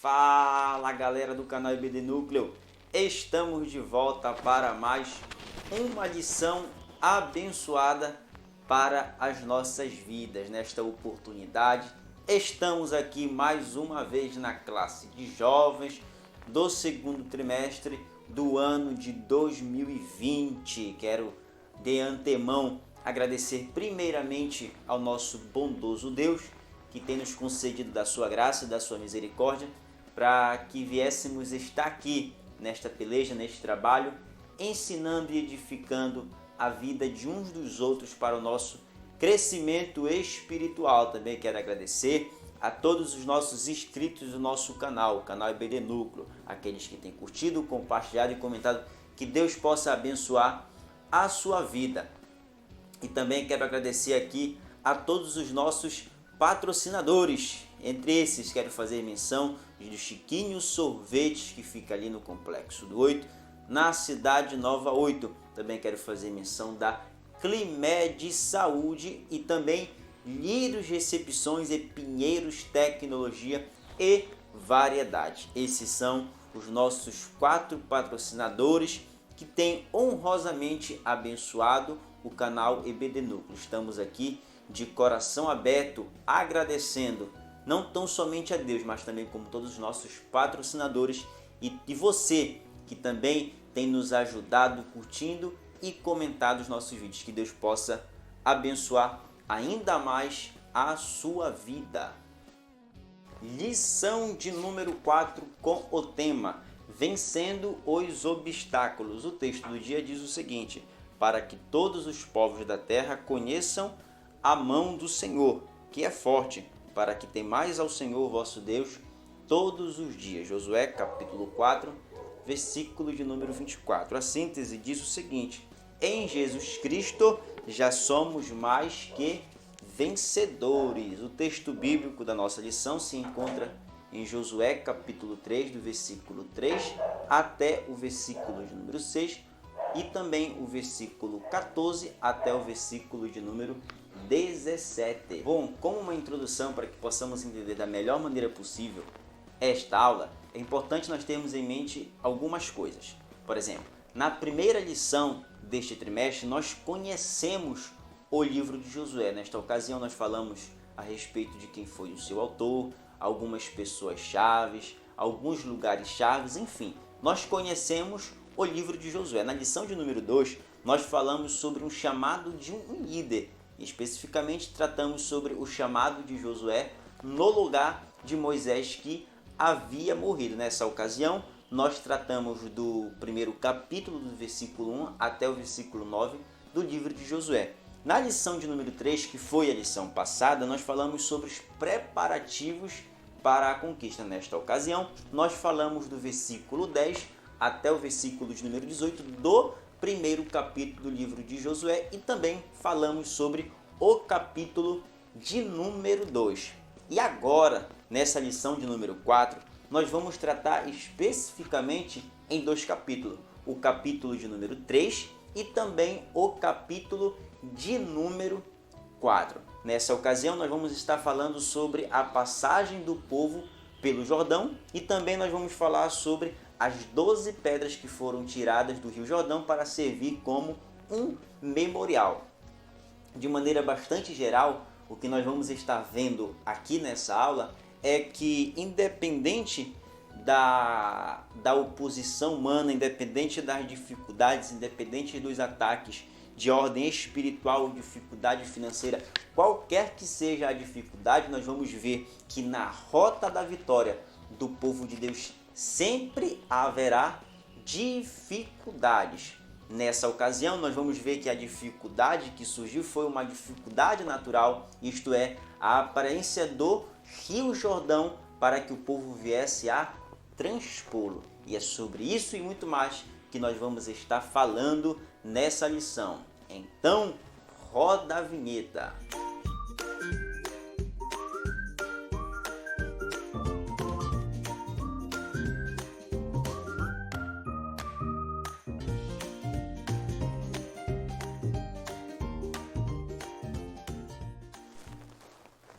Fala galera do canal EBD Núcleo, estamos de volta para mais uma lição abençoada para as nossas vidas. Nesta oportunidade, estamos aqui mais uma vez na classe de jovens do segundo trimestre do ano de 2020. Quero de antemão agradecer primeiramente ao nosso bondoso Deus, que tem nos concedido da sua graça e da sua misericórdia, para que viéssemos estar aqui nesta peleja, neste trabalho, ensinando e edificando a vida de uns dos outros para o nosso crescimento espiritual. Também quero agradecer a todos os nossos inscritos do nosso canal, o canal EBD Núcleo, aqueles que têm curtido, compartilhado e comentado. Que Deus possa abençoar a sua vida. E também quero agradecer aqui a todos os nossos patrocinadores. Entre esses, quero fazer menção do Chiquinho Sorvetes, que fica ali no Complexo do 8, na Cidade Nova 8. Também quero fazer menção da Climed Saúde e também Lírios Recepções e Pinheiros Tecnologia e Variedade. Esses são os nossos 4 patrocinadores que têm honrosamente abençoado o canal EBD Núcleo. Estamos aqui de coração aberto, agradecendo não tão somente a Deus, mas também como todos os nossos patrocinadores e você que também tem nos ajudado, curtindo e comentado os nossos vídeos. Que Deus possa abençoar ainda mais a sua vida. Lição de número 4 com o tema Vencendo os Obstáculos. O texto do dia diz o seguinte: para que todos os povos da terra conheçam a mão do Senhor, que é forte, para que temais ao Senhor vosso Deus todos os dias. Josué capítulo 4, versículo de número 24. A síntese diz o seguinte: em Jesus Cristo já somos mais que vencedores. O texto bíblico da nossa lição se encontra em Josué capítulo 3, do versículo 3 até o versículo de número 6 e também o versículo 14 até o versículo de número 17. Bom, como uma introdução para que possamos entender da melhor maneira possível esta aula, é importante nós termos em mente algumas coisas. Por exemplo, na primeira lição deste trimestre, nós conhecemos o livro de Josué. Nesta ocasião, nós falamos a respeito de quem foi o seu autor, algumas pessoas chaves, alguns lugares chaves, enfim. Nós conhecemos o livro de Josué. Na lição de número 2, nós falamos sobre um chamado de um líder. E especificamente tratamos sobre o chamado de Josué no lugar de Moisés que havia morrido. Nessa ocasião, nós tratamos do primeiro capítulo, do versículo 1 até o versículo 9 do livro de Josué. Na lição de número 3, que foi a lição passada, nós falamos sobre os preparativos para a conquista. Nesta ocasião, nós falamos do versículo 10 até o versículo de número 18 do primeiro capítulo do livro de Josué e também falamos sobre o capítulo de número 2. E agora, nessa lição de número 4, nós vamos tratar especificamente em 2 capítulos. O capítulo de número 3 e também o capítulo de número 4. Nessa ocasião, nós vamos estar falando sobre a passagem do povo pelo Jordão e também nós vamos falar sobre as 12 pedras que foram tiradas do Rio Jordão para servir como um memorial. De maneira bastante geral, o que nós vamos estar vendo aqui nessa aula é que, independente da oposição humana, independente das dificuldades, independente dos ataques de ordem espiritual, dificuldade financeira, qualquer que seja a dificuldade, nós vamos ver que na rota da vitória do povo de Deus sempre haverá dificuldades. Nessa ocasião, nós vamos ver que a dificuldade que surgiu foi uma dificuldade natural, isto é, a aparência do Rio Jordão para que o povo viesse a transpô-lo. E é sobre isso e muito mais que nós vamos estar falando nessa lição. Então, roda a vinheta.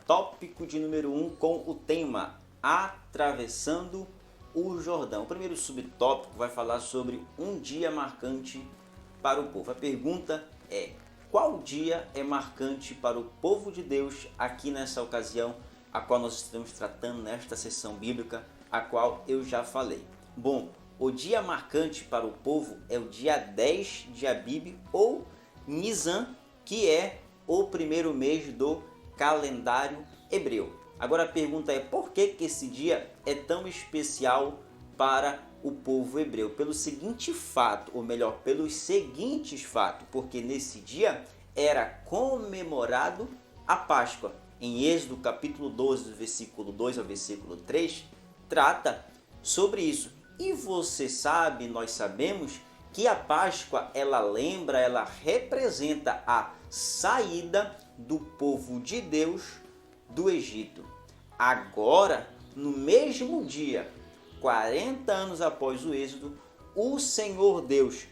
Tópico de número 1 com o tema A atravessando o Jordão. O primeiro subtópico vai falar sobre um dia marcante para o povo. A pergunta é: qual dia é marcante para o povo de Deus aqui nessa ocasião, a qual nós estamos tratando nesta sessão bíblica, a qual eu já falei? Bom, o dia marcante para o povo é o dia 10 de Abib ou Nisan, que é o primeiro mês do calendário hebreu. Agora a pergunta é: por que esse dia é tão especial para o povo hebreu? Pelo seguinte fato, ou melhor, pelos seguintes fatos, porque nesse dia era comemorado a Páscoa. Em Êxodo capítulo 12, do versículo 2 ao versículo 3, trata sobre isso. E você sabe, nós sabemos que a Páscoa, ela representa a saída do povo de Deus do Egito. Agora, no mesmo dia, 40 anos após o Êxodo, o Senhor Deus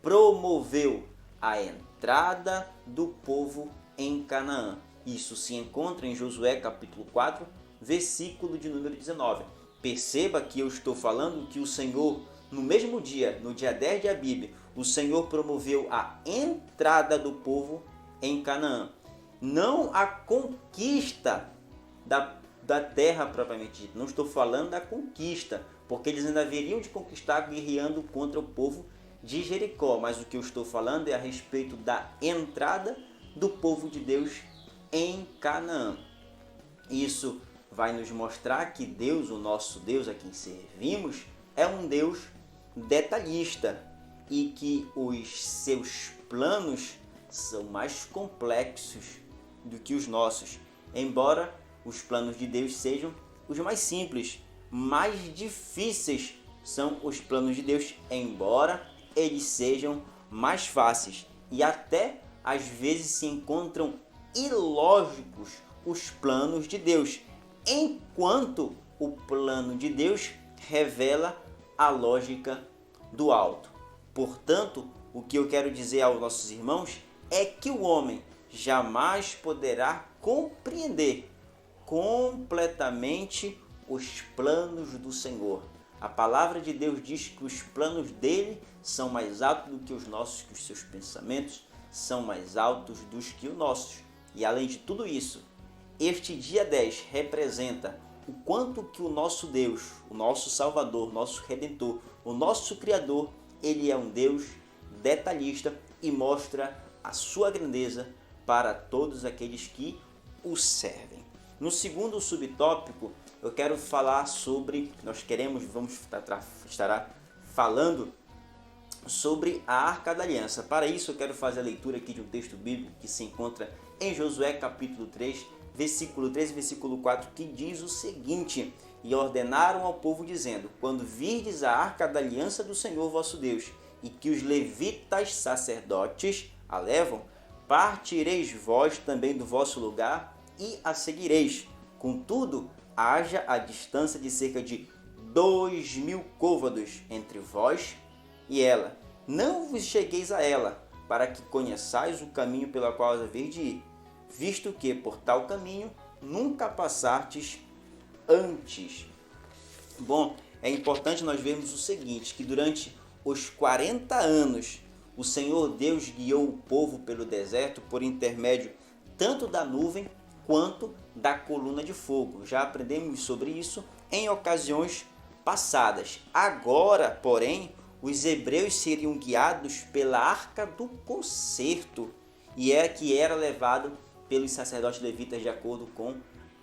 promoveu a entrada do povo em Canaã. Isso se encontra em Josué capítulo 4, versículo de número 19. Perceba que eu estou falando que o Senhor, no mesmo dia, no dia 10 de Abib, o Senhor promoveu a entrada do povo em Canaã. Não a conquista da terra propriamente dita. Não estou falando da conquista, porque eles ainda haveriam de conquistar guerreando contra o povo de Jericó. Mas o que eu estou falando é a respeito da entrada do povo de Deus em Canaã. Isso vai nos mostrar que Deus, o nosso Deus a quem servimos, é um Deus detalhista e que os seus planos são mais complexos do que os nossos. Embora os planos de Deus sejam os mais simples, mais difíceis são os planos de Deus, embora eles sejam mais fáceis. E até às vezes se encontram ilógicos os planos de Deus, enquanto o plano de Deus revela a lógica do alto. Portanto, o que eu quero dizer aos nossos irmãos é que o homem jamais poderá compreender completamente os planos do Senhor. A palavra de Deus diz que os planos dele são mais altos do que os nossos, que os seus pensamentos são mais altos do que os nossos. E além de tudo isso, este dia 10 representa o quanto que o nosso Deus, o nosso Salvador, nosso Redentor, o nosso Criador, ele é um Deus detalhista e mostra a sua grandeza para todos aqueles que o servem. No segundo subtópico, eu quero falar sobre, estará falando sobre a Arca da Aliança. Para isso, eu quero fazer a leitura aqui de um texto bíblico que se encontra em Josué capítulo 3, versículo 3 e versículo 4, que diz o seguinte: e ordenaram ao povo dizendo: quando virdes a Arca da Aliança do Senhor vosso Deus, e que os levitas sacerdotes a levam, partireis vós também do vosso lugar e a seguireis. Contudo, haja a distância de cerca de 2.000 côvados entre vós e ela. Não vos chegueis a ela, para que conheçais o caminho pelo qual haveis de ir, visto que por tal caminho nunca passastes antes. Bom, é importante nós vermos o seguinte, que durante os 40 anos o Senhor Deus guiou o povo pelo deserto por intermédio tanto da nuvem quanto da coluna de fogo. Já aprendemos sobre isso em ocasiões passadas. Agora, porém, os hebreus seriam guiados pela Arca do Concerto, e é que era levado pelos sacerdotes levitas de acordo com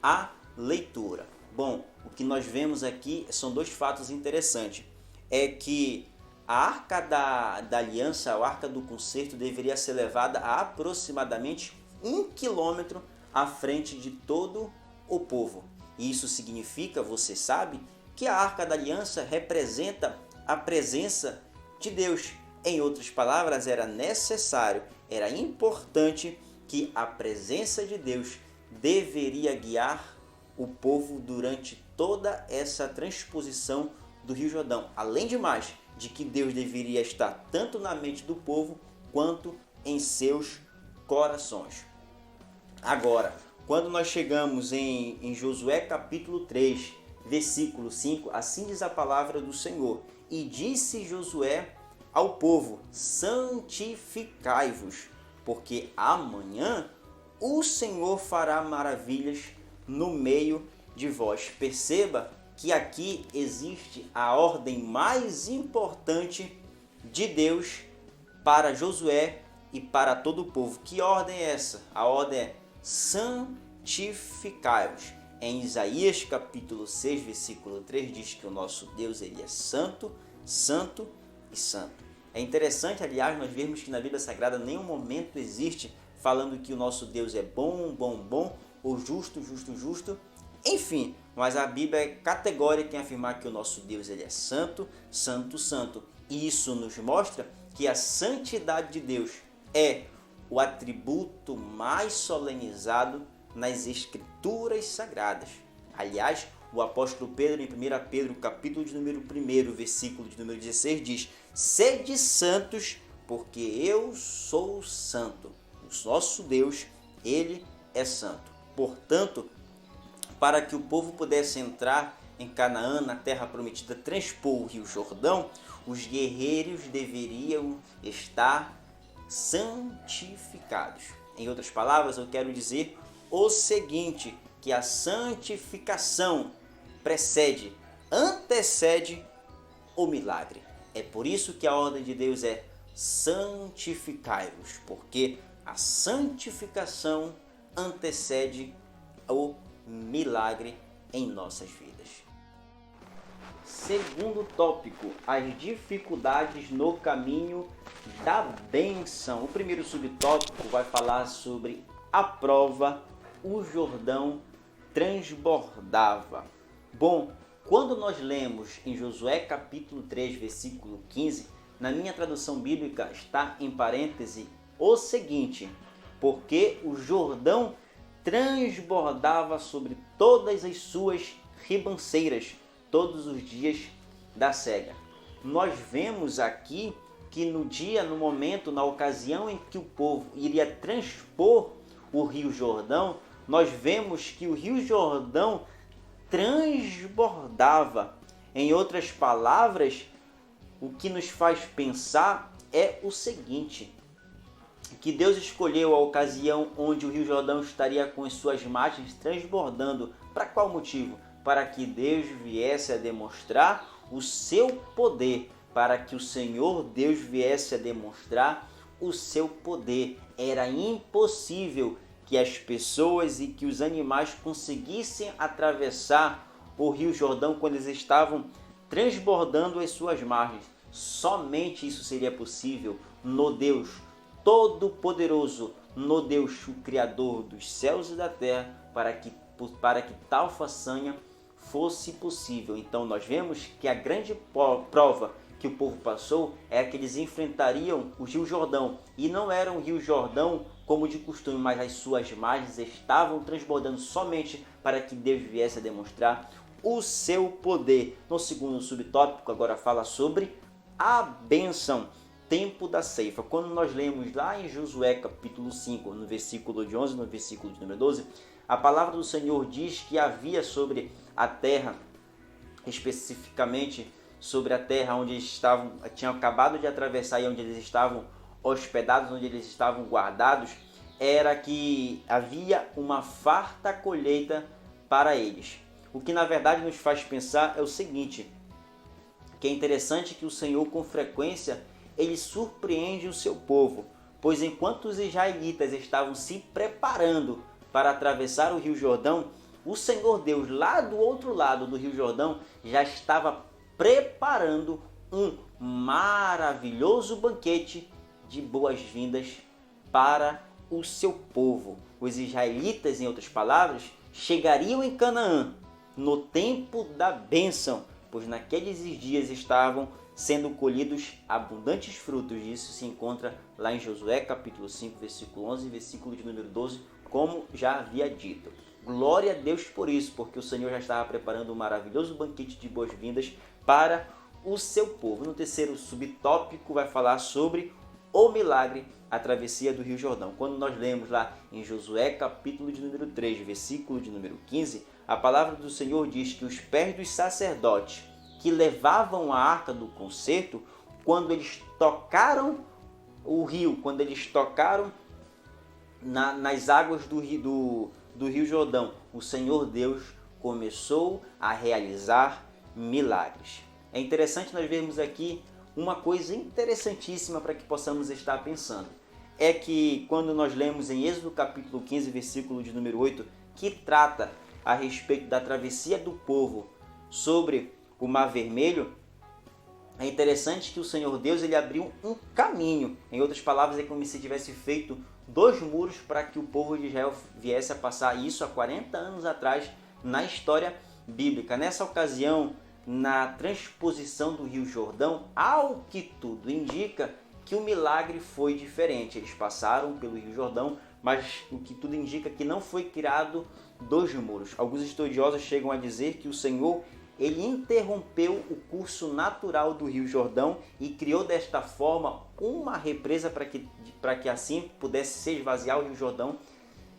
a leitura. Bom, o que nós vemos aqui são dois fatos interessantes. É que a Arca da Aliança, a Arca do Concerto, deveria ser levada a aproximadamente 1 quilômetro à frente de todo o povo. E isso significa, você sabe, que a Arca da Aliança representa a presença de Deus. Em outras palavras, era necessário, era importante que a presença de Deus deveria guiar o povo durante toda essa transposição do Rio Jordão. Além de mais, de que Deus deveria estar tanto na mente do povo quanto em seus corações. Agora, quando nós chegamos em Josué capítulo 3, versículo 5, assim diz a palavra do Senhor. E disse Josué ao povo: santificai-vos, porque amanhã o Senhor fará maravilhas no meio de vós. Perceba que aqui existe a ordem mais importante de Deus para Josué e para todo o povo. Que ordem é essa? A ordem é santificai-vos. Em Isaías capítulo 6, versículo 3, diz que o nosso Deus ele é santo, santo e santo. É interessante, aliás, nós vemos que na Bíblia Sagrada nenhum momento existe falando que o nosso Deus é bom, bom, bom, ou justo, justo, justo. Enfim, mas a Bíblia é categórica em afirmar que o nosso Deus ele é santo, santo, santo. E isso nos mostra que a santidade de Deus é o atributo mais solenizado nas Escrituras Sagradas. Aliás, o apóstolo Pedro, em 1 Pedro, capítulo de número 1, versículo de número 16, diz: sede santos, porque eu sou santo. O nosso Deus, ele é santo. Portanto, para que o povo pudesse entrar em Canaã, na terra prometida, transpor o rio Jordão, os guerreiros deveriam estar santificados. Em outras palavras, eu quero dizer o seguinte, que a santificação antecede o milagre. É por isso que a ordem de Deus é santificai-vos, porque a santificação antecede o milagre em nossas vidas. Segundo tópico, as dificuldades no caminho da bênção. O primeiro subtópico vai falar sobre a prova, o Jordão transbordava. Bom, quando nós lemos em Josué capítulo 3, versículo 15, na minha tradução bíblica está em parêntese o seguinte: porque o Jordão transbordava sobre todas as suas ribanceiras, todos os dias da cega. Nós vemos aqui que no momento, na ocasião em que o povo iria transpor o Rio Jordão, nós vemos que o Rio Jordão transbordava. Em outras palavras, o que nos faz pensar é o seguinte: que Deus escolheu a ocasião onde o Rio Jordão estaria com as suas margens transbordando. Para qual motivo? Para que Deus viesse a demonstrar o seu poder, para que o Senhor Deus viesse a demonstrar o seu poder. Era impossível que as pessoas e que os animais conseguissem atravessar o Rio Jordão quando eles estavam transbordando as suas margens. Somente isso seria possível no Deus Todo-Poderoso, no Deus, o Criador dos céus e da terra, para que tal façanha fosse possível. Então nós vemos que a grande prova que o povo passou é que eles enfrentariam o Rio Jordão. E não era um Rio Jordão como de costume, mas as suas margens estavam transbordando somente para que Deus viesse a demonstrar o seu poder. No segundo subtópico, agora fala sobre a bênção, tempo da ceifa. Quando nós lemos lá em Josué capítulo 5, no versículo de 11, no versículo de número 12, a palavra do Senhor diz que havia sobre a terra, especificamente sobre a terra onde eles tinham acabado de atravessar e onde eles estavam hospedados, onde eles estavam guardados, era que havia uma farta colheita para eles. O que na verdade nos faz pensar é o seguinte, que é interessante que o Senhor com frequência ele surpreende o seu povo, pois enquanto os israelitas estavam se preparando para atravessar o Rio Jordão, o Senhor Deus lá do outro lado do Rio Jordão já estava preparando um maravilhoso banquete de boas-vindas para o seu povo. Os israelitas, em outras palavras, chegariam em Canaã no tempo da bênção, pois naqueles dias estavam sendo colhidos abundantes frutos. Isso se encontra lá em Josué capítulo 5, versículo 11 e versículo de número 12, como já havia dito. Glória a Deus por isso, porque o Senhor já estava preparando um maravilhoso banquete de boas-vindas para o seu povo. No terceiro subtópico vai falar sobre o milagre, a travessia do Rio Jordão. Quando nós lemos lá em Josué capítulo de número 3, versículo de número 15, A palavra do Senhor diz que os pés dos sacerdotes que levavam a arca do concerto, quando eles tocaram o rio, quando eles tocaram nas águas do Rio Jordão, o Senhor Deus começou a realizar milagres. É interessante nós vermos aqui uma coisa interessantíssima para que possamos estar pensando. É que quando nós lemos em Êxodo capítulo 15, versículo de número 8, que trata a respeito da travessia do povo sobre o Mar Vermelho, é interessante que o Senhor Deus ele abriu um caminho. Em outras palavras, é como se tivesse feito 2 muros para que o povo de Israel viesse a passar isso há 40 anos atrás na história bíblica. Nessa ocasião, na transposição do Rio Jordão, ao que tudo indica que o milagre foi diferente. Eles passaram pelo Rio Jordão, mas o que tudo indica que não foi criado 2 muros. Alguns estudiosos chegam a dizer que o Senhor ele interrompeu o curso natural do Rio Jordão e criou desta forma uma represa para que assim pudesse se esvaziar o Rio Jordão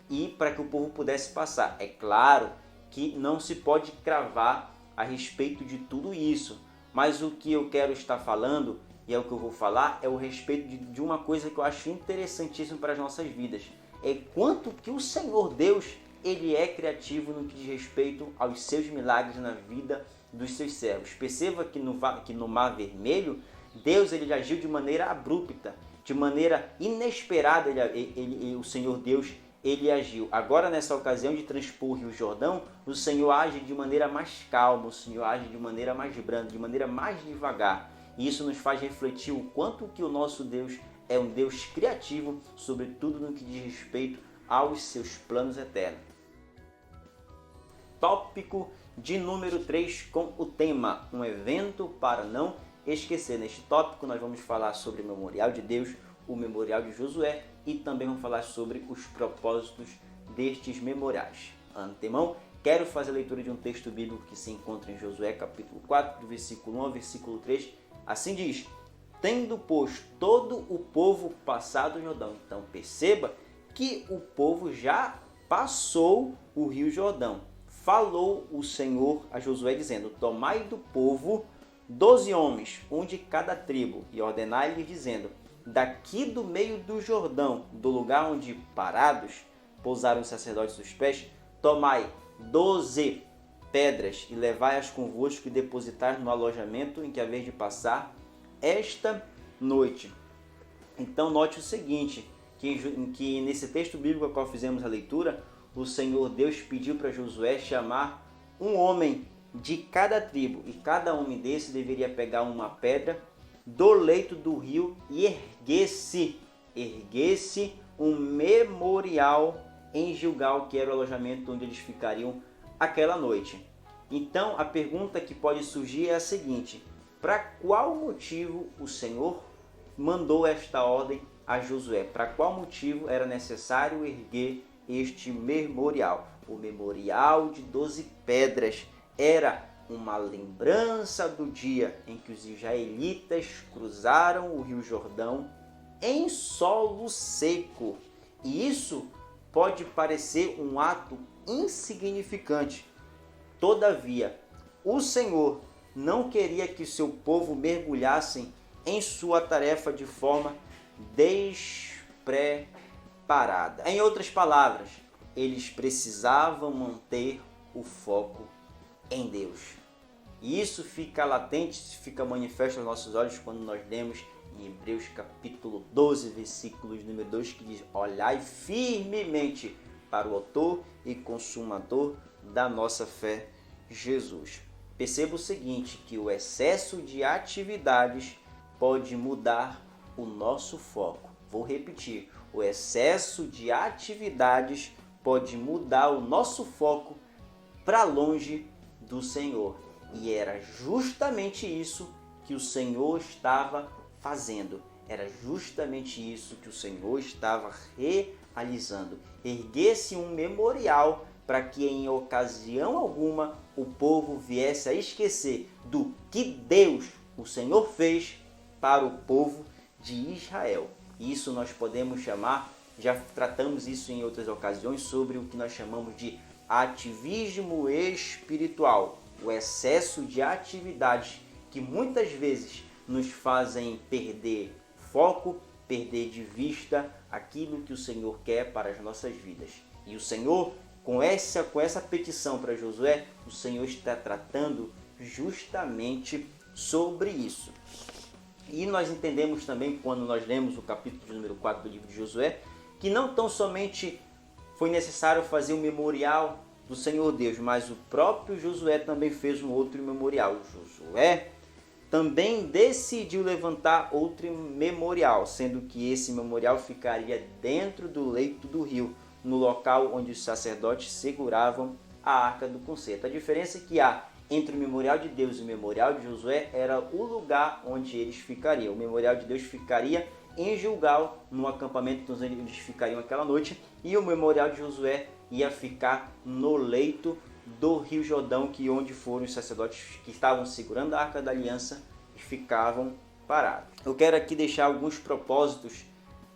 e para que o povo pudesse passar. É claro que não se pode cravar a respeito de tudo isso, mas o que eu quero estar falando, e é o que eu vou falar, é o respeito de uma coisa que eu acho interessantíssima para as nossas vidas. É quanto que o Senhor Deus ele é criativo no que diz respeito aos seus milagres na vida dos seus servos. Perceba que no Mar Vermelho, Deus ele agiu de maneira abrupta, de maneira inesperada, o Senhor Deus ele agiu. Agora, nessa ocasião de transpor o Rio Jordão, o Senhor age de maneira mais calma, o Senhor age de maneira mais branda, de maneira mais devagar. E isso nos faz refletir o quanto que o nosso Deus é um Deus criativo, sobretudo no que diz respeito aos seus planos eternos. Tópico de número 3 com o tema Um evento para não esquecer. Neste tópico nós vamos falar sobre o Memorial de Deus, o Memorial de Josué e também vamos falar sobre os propósitos destes memoriais. Antemão, quero fazer a leitura de um texto bíblico que se encontra em Josué capítulo 4, do versículo 1 ao versículo 3. Assim diz: tendo, pois, todo o povo passado o Jordão. Então perceba que o povo já passou o Rio Jordão. Falou o Senhor a Josué dizendo: tomai do povo 12 homens, um de cada tribo, e ordenai-lhes dizendo: daqui do meio do Jordão, do lugar onde parados pousaram os sacerdotes dos pés, tomai 12 pedras e levai-as convosco e depositai no alojamento em que haveis de passar esta noite. Então note o seguinte, que nesse texto bíblico ao qual fizemos a leitura, o Senhor Deus pediu para Josué chamar um homem de cada tribo, e cada homem desse deveria pegar uma pedra do leito do rio e erguesse um memorial em Gilgal, que era o alojamento onde eles ficariam aquela noite. Então a pergunta que pode surgir é a seguinte: para qual motivo o Senhor mandou esta ordem a Josué? Para qual motivo era necessário erguer este memorial? O memorial de 12 pedras era uma lembrança do dia em que os israelitas cruzaram o Rio Jordão em solo seco. E isso pode parecer um ato insignificante. Todavia, o Senhor não queria que seu povo mergulhassem em sua tarefa de forma despreparada. Em outras palavras, eles precisavam manter o foco em Deus. E isso fica latente, fica manifesto aos nossos olhos quando nós lemos em Hebreus capítulo 12, versículos número 2, que diz: olhai firmemente para o autor e consumador da nossa fé, Jesus. Perceba o seguinte, que o excesso de atividades pode mudar o nosso foco. Vou repetir, o excesso de atividades pode mudar o nosso foco para longe do Senhor. E era justamente isso que o Senhor estava fazendo. Era justamente isso que o Senhor estava realizando. Erguesse um memorial para que em ocasião alguma o povo viesse a esquecer do que Deus, o Senhor, fez para o povo de Israel. Isso nós podemos chamar, já tratamos isso em outras ocasiões, sobre o que nós chamamos de ativismo espiritual, o excesso de atividades que muitas vezes nos fazem perder foco, perder de vista aquilo que o Senhor quer para as nossas vidas. E o Senhor, com essa petição para Josué, o Senhor está tratando justamente sobre isso. E nós entendemos também, quando nós lemos o capítulo de número 4 do livro de Josué, que não tão somente foi necessário fazer um memorial do Senhor Deus, mas o próprio Josué também fez um outro memorial. Josué também decidiu levantar outro memorial, sendo que esse memorial ficaria dentro do leito do rio, no local onde os sacerdotes seguravam a Arca do Concerto. A diferença que há entre o memorial de Deus e o memorial de Josué era o lugar onde eles ficariam. O memorial de Deus ficaria em Gilgal, no acampamento onde eles ficariam aquela noite, e o memorial de Josué ia ficar no leito do Rio Jordão, que onde foram os sacerdotes que estavam segurando a Arca da Aliança e ficavam parados. Eu quero aqui deixar alguns propósitos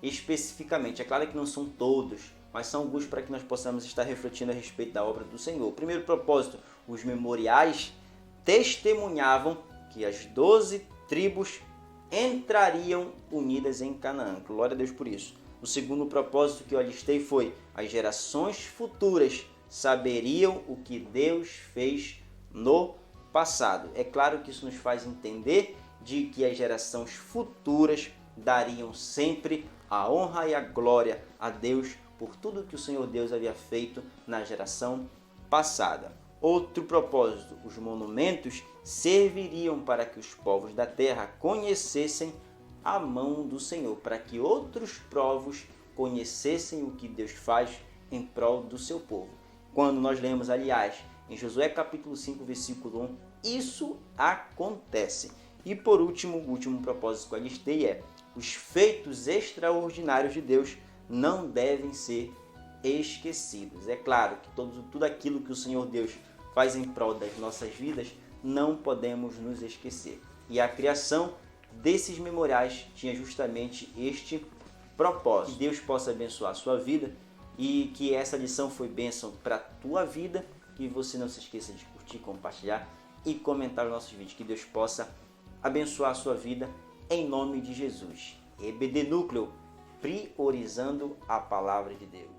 especificamente. É claro que não são todos, mas são alguns para que nós possamos estar refletindo a respeito da obra do Senhor. O primeiro propósito, os memoriais testemunhavam que as 12 tribos entrariam unidas em Canaã. Glória a Deus por isso. O segundo propósito que eu alistei foi: as gerações futuras saberiam o que Deus fez no passado. É claro que isso nos faz entender de que as gerações futuras dariam sempre a honra e a glória a Deus por tudo que o Senhor Deus havia feito na geração passada. Outro propósito, os monumentos serviriam para que os povos da terra conhecessem a mão do Senhor, para que outros povos conhecessem o que Deus faz em prol do seu povo. Quando nós lemos, aliás, em Josué capítulo 5, versículo 1, isso acontece. E por último, o último propósito que eu listei é: os feitos extraordinários de Deus não devem ser esquecidos. É claro que tudo aquilo que o Senhor Deus faz em prol das nossas vidas, não podemos nos esquecer. E a criação desses memoriais tinha justamente este propósito. Que Deus possa abençoar a sua vida e que essa lição foi bênção para a tua vida. Que você não se esqueça de curtir, compartilhar e comentar os nossos vídeos. Que Deus possa abençoar a sua vida em nome de Jesus. EBD Núcleo, priorizando a palavra de Deus.